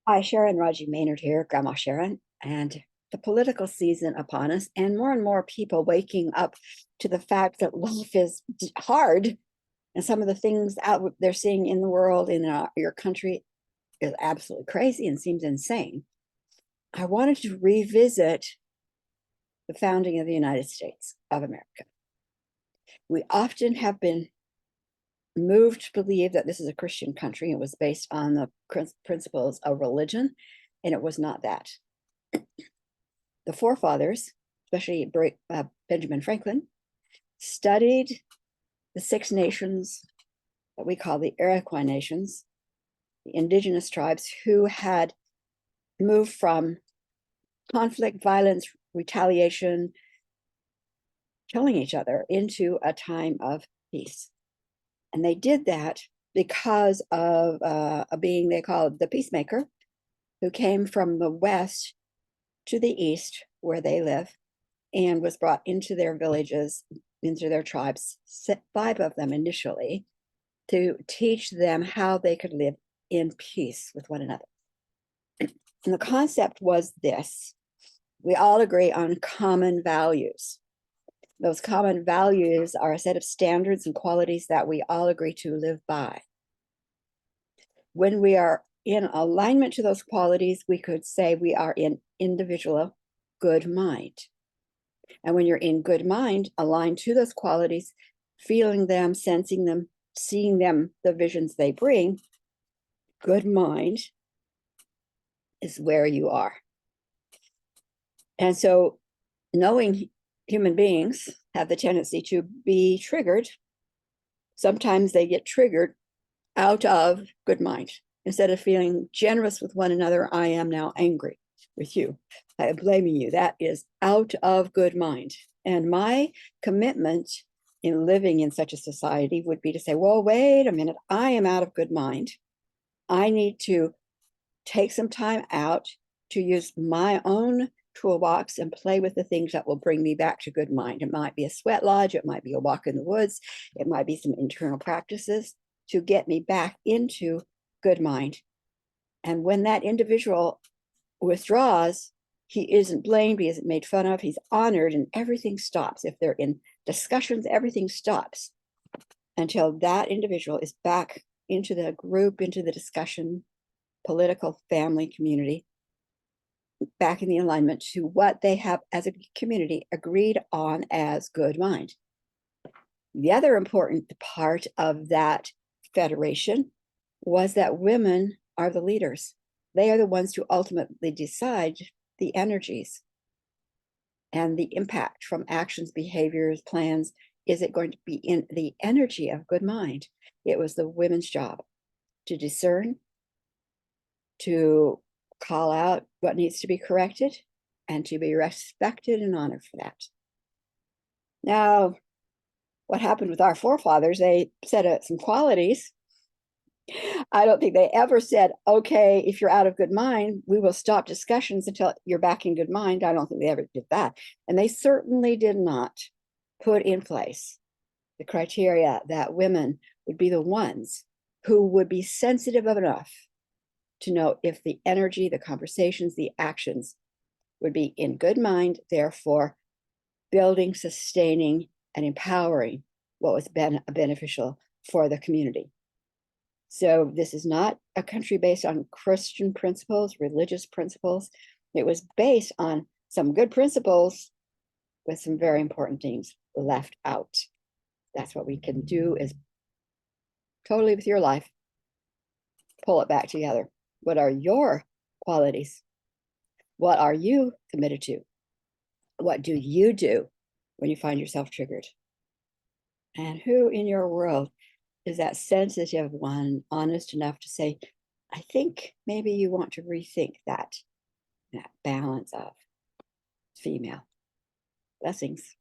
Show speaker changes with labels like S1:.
S1: Hi, Sharon Raji Maynard here, Grandma Sharon, and the political season upon us, and more people waking up to the fact that life is hard, and some of the things out they're seeing in the world, in your country, is absolutely crazy and seems insane. I wanted to revisit the founding of the United States of America. We often have been moved to believe that this is a Christian country. It was based on the principles of religion, and it was not that. The forefathers, especially Benjamin Franklin, studied the Six Nations that we call the Iroquois nations, the indigenous tribes who had moved from conflict, violence, retaliation, killing each other into a time of peace. And they did that because of a being they called the peacemaker, who came from the west to the east where they live and was brought into their villages, into their tribes, 5 of them initially, to teach them how they could live in peace with one another. And the concept was this: we all agree on common values. Those common values are a set of standards and qualities that we all agree to live by. When we are in alignment to those qualities, we could say we are in individual good mind. And when you're in good mind, aligned to those qualities, feeling them, sensing them, seeing them, the visions they bring, good mind is where you are. And so knowing human beings have the tendency to be triggered, sometimes they get triggered out of good mind. Instead of feeling generous with one another, I am now angry with you. I am blaming you. That is out of good mind. And my commitment in living in such a society would be to say, well, wait a minute, I am out of good mind. I need to take some time out to use my own toolbox and play with the things that will bring me back to good mind. It might be a sweat lodge, it might be a walk in the woods, it might be some internal practices to get me back into good mind. And when that individual withdraws, he isn't blamed, he isn't made fun of, he's honored, and everything stops. If they're in discussions, everything stops until that individual is back into the group, into the discussion, political, family, community, back in the alignment to what they have as a community agreed on as good mind. The other important part of that federation was that women are the leaders. They are the ones who ultimately decide the energies and the impact from actions, behaviors, plans. Is it going to be in the energy of good mind? It was the women's job to discern, to call out what needs to be corrected, and to be respected and honored for that. Now, what happened with our forefathers, they set some qualities. I don't think they ever said, okay, if you're out of good mind, we will stop discussions until you're back in good mind. I don't think they ever did that. And they certainly did not put in place the criteria that women would be the ones who would be sensitive enough to know if the energy, the conversations, the actions would be in good mind, therefore building, sustaining, and empowering what was beneficial for the community. So this is not a country based on Christian principles, religious principles. It was based on some good principles with some very important things left out. That's what we can do, is totally with your life, pull it back together. What are your qualities? What are you committed to? What do you do when you find yourself triggered? And who in your world is that sensitive one, honest enough to say, I think maybe you want to rethink that balance of female. Blessings.